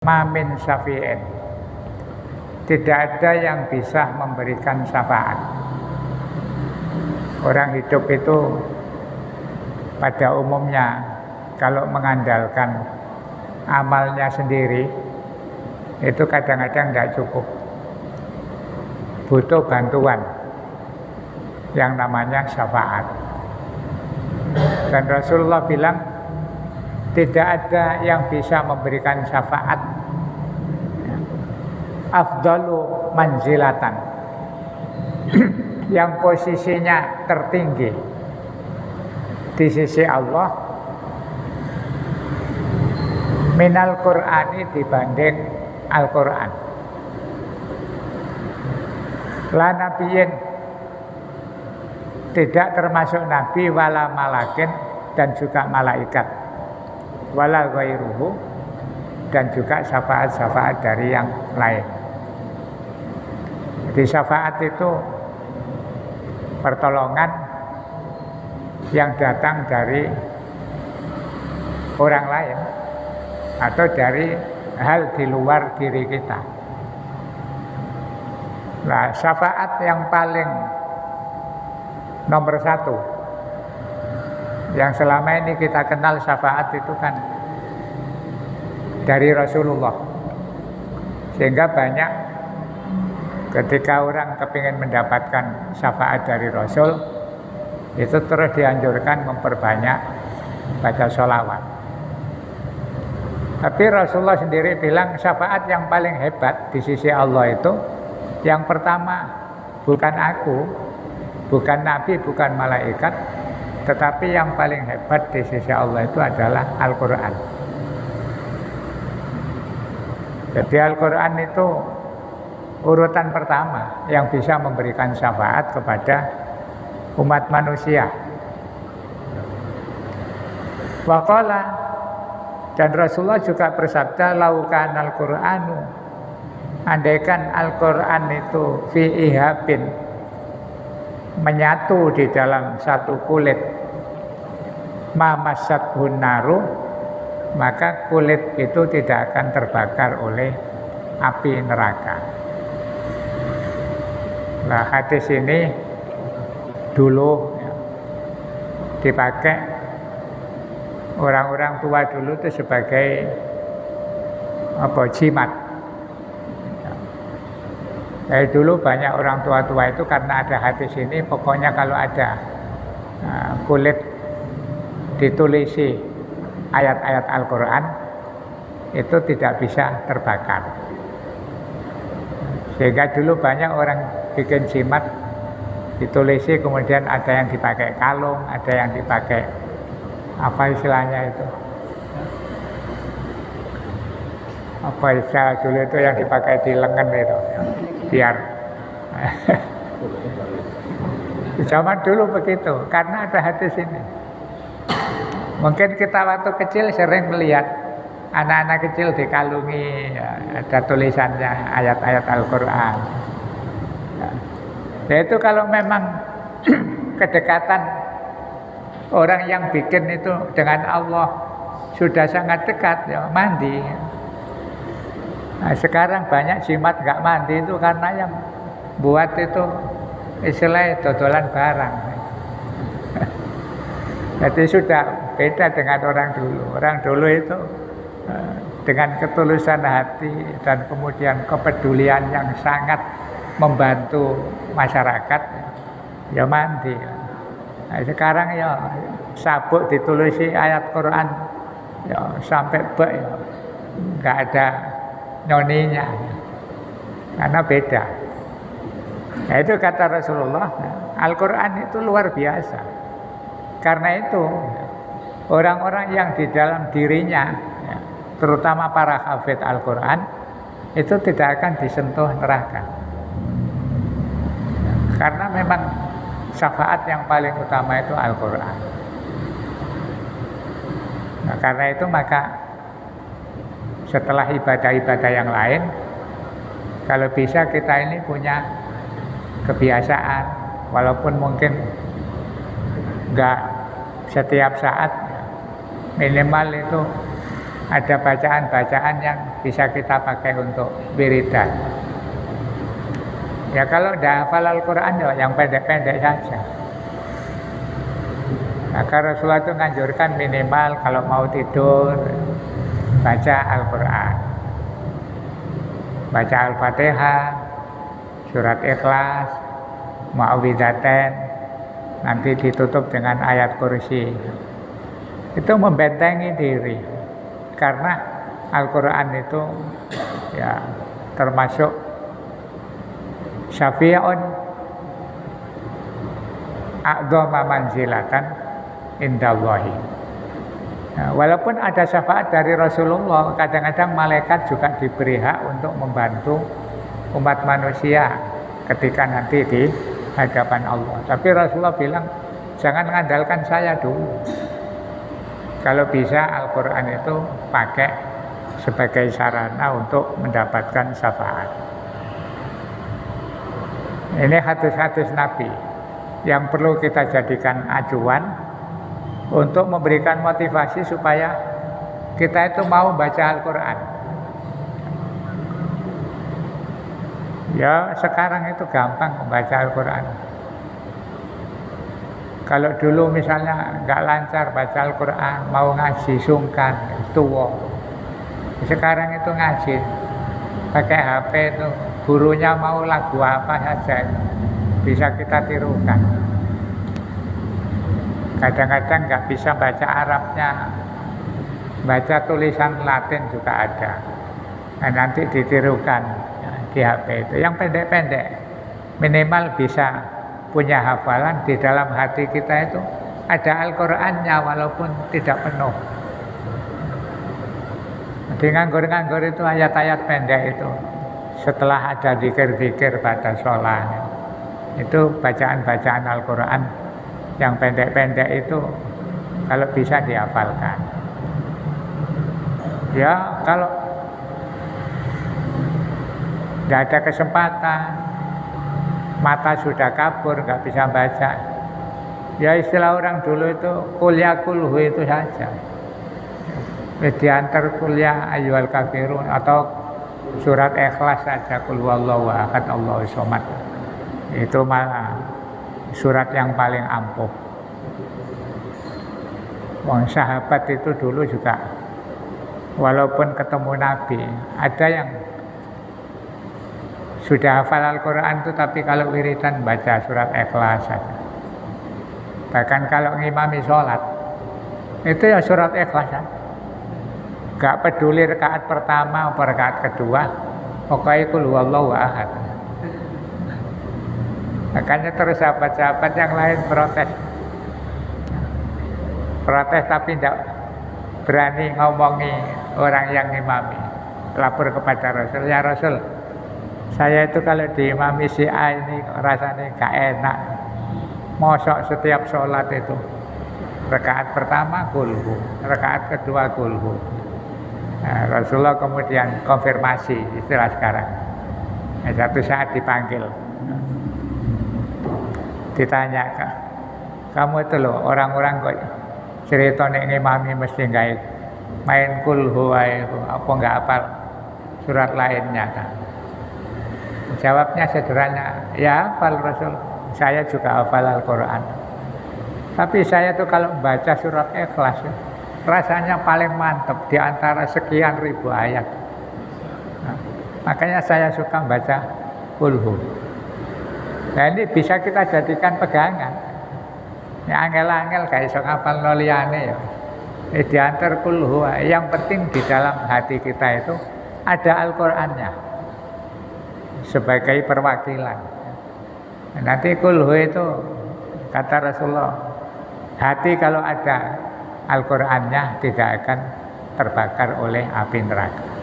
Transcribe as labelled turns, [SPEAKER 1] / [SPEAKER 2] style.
[SPEAKER 1] Mamin syafi'in, tidak ada yang bisa memberikan syafaat. Orang hidup itu pada umumnya kalau mengandalkan amalnya sendiri itu kadang-kadang tidak cukup, butuh bantuan yang namanya syafaat. Dan Rasulullah bilang tidak ada yang bisa memberikan syafaat afdalu manzilatan yang posisinya tertinggi di sisi Allah minal Qur'ani dibanding Al-Qur'an. La nabiyin, tidak termasuk nabi, wala malakin, dan juga malaikat, wala ghairuhu, dan juga syafaat-syafaat dari yang lain. Jadi syafaat itu pertolongan yang datang dari orang lain atau dari hal di luar diri kita. Nah, syafaat yang paling nomor satu yang selama ini kita kenal syafaat itu kan dari Rasulullah, sehingga banyak ketika orang kepingin mendapatkan syafaat dari Rasul itu terus dianjurkan memperbanyak baca sholawat. Tapi Rasulullah sendiri bilang syafaat yang paling hebat di sisi Allah itu yang pertama bukan aku, bukan nabi, bukan malaikat, tetapi yang paling hebat di sisi Allah itu adalah Al-Quran. Jadi Al-Quran itu urutan pertama yang bisa memberikan syafaat kepada umat manusia. Waqala, dan Rasulullah juga bersabda, laukan Al-Quranu, andaikan Al-Quran itu fi ihabin, menyatu di dalam satu kulit, mamasathun naru, maka kulit itu tidak akan terbakar oleh api neraka. Nah, hadis ini dulu dipakai orang-orang tua dulu itu sebagai jimat. Dari dulu banyak orang tua-tua itu karena ada hadis ini, pokoknya kalau ada kulit ditulisi ayat-ayat Al-Quran itu tidak bisa terbakar. Sehingga dulu banyak orang bikin jimat ditulisi, kemudian ada yang dipakai kalung, ada yang dipakai apa istilahnya itu, apa istilah dulu itu yang dipakai di lengan itu, biar zaman dulu begitu, karena ada hadis ini. Mungkin kita waktu kecil sering melihat anak-anak kecil dikalungi, ada tulisannya ayat-ayat Al-Quran. Ya itu kalau memang kedekatan orang yang bikin itu dengan Allah sudah sangat dekat, ya mandi. Nah, sekarang banyak jimat nggak mandi itu karena yang buat itu istilahnya dodolan barang. Jadi sudah beda dengan orang dulu. Orang dulu itu dengan ketulusan hati dan kemudian kepedulian yang sangat membantu masyarakat, ya mandi. Nah, sekarang ya sabuk ditulisi ayat Quran, ya sampai bek, ya nggak ada nyoninya, karena beda. Nah, itu kata Rasulullah, Al-Quran itu luar biasa. Karena itu orang-orang yang di dalam dirinya, terutama para hafidz Al-Quran, itu tidak akan disentuh neraka. Karena memang syafaat yang paling utama itu Al-Quran. Nah, karena itu maka setelah ibadah-ibadah yang lain, kalau bisa kita ini punya kebiasaan, walaupun mungkin enggak setiap saat, minimal itu ada bacaan-bacaan yang bisa kita pakai untuk wiridan. Ya kalau tidak hafal Al-Quran ya yang pendek-pendek saja. Maka Rasulullah itu nganjurkan minimal kalau mau tidur baca Al-Quran, baca Al-Fatihah, surat Ikhlas, Mu'awwidzatain, nanti ditutup dengan ayat kursi. Itu membentengi diri, karena Al-Quran itu ya termasuk syafi'un a'dhama manzilatan indallahi. Nah, walaupun ada syafaat dari Rasulullah, kadang-kadang malaikat juga diberi hak untuk membantu umat manusia ketika nanti di hadapan Allah. Tapi Rasulullah bilang, jangan mengandalkan saya dulu. Kalau bisa Al-Quran itu pakai sebagai sarana untuk mendapatkan syafaat. Ini hadis-hadis Nabi yang perlu kita jadikan acuan untuk memberikan motivasi supaya kita itu mau baca Al-Quran. Ya sekarang itu gampang membaca Al-Quran. Kalau dulu misalnya nggak lancar baca Al-Quran, mau ngaji sungkan, tua. Sekarang itu ngaji pakai HP itu, gurunya mau lagu apa saja bisa kita tirukan. Kadang-kadang nggak bisa baca Arabnya, baca tulisan Latin juga ada. Nah, nanti ditirukan di HP itu. Yang pendek-pendek, minimal bisa punya hafalan di dalam hati kita itu ada Al-Qur'annya walaupun tidak penuh. Di nganggur-nganggur itu ayat-ayat pendek itu, setelah ada zikir-zikir pada sholat, itu bacaan-bacaan Al-Qur'an yang pendek-pendek itu kalau bisa dihafalkan. Ya kalau tidak ada kesempatan, mata sudah kabur, nggak bisa baca, ya istilah orang dulu itu kuliah kulhu itu saja. Diantar kuliah ayyuhal kafirun atau surat Ikhlas saja, qul huwallahu ahad Allahu somad. Itu malah surat yang paling ampuh. Wong sahabat itu dulu juga walaupun ketemu Nabi, ada yang sudah hafal Al-Quran itu tapi kalau wiridan baca surat Ikhlas saja. Bahkan kalau ngimami sholat itu ya surat Ikhlas saja. Gak peduli rakaat pertama atau rakaat kedua, pokoknya qul huwallahu ahad. Makanya terus sahabat-sahabat yang lain protes tapi tidak berani ngomongi orang yang ngimami. Lapor kepada Rasul, ya Rasul, saya itu kalau diimami si A ini rasanya gak enak. Mosok setiap sholat itu rakaat pertama kulhu, rakaat kedua kulhu. Nah, Rasulullah kemudian konfirmasi istilah sekarang. Nah, satu saat dipanggil, ditanya, kamu itu loh orang-orang kok cerita nek ngimami mesti nggak main kulhu itu apa nggak hafal surat lainnya kan? Jawabnya sederhana, ya hafal Rasul, saya juga hafal Al-Quran. Tapi saya tuh kalau baca surat Ikhlas rasanya paling mantap di antara sekian ribu ayat. Nah, makanya saya suka baca kulhu. Nah ini bisa kita jadikan pegangan. Ya angel-angel gak iso ngapal no liyane ya. Diantar kulhu, yang penting di dalam hati kita itu ada Al-Qur'annya sebagai perwakilan. Nanti kulhu itu kata Rasulullah, hati kalau ada Al-Qur'annya tidak akan terbakar oleh api neraka.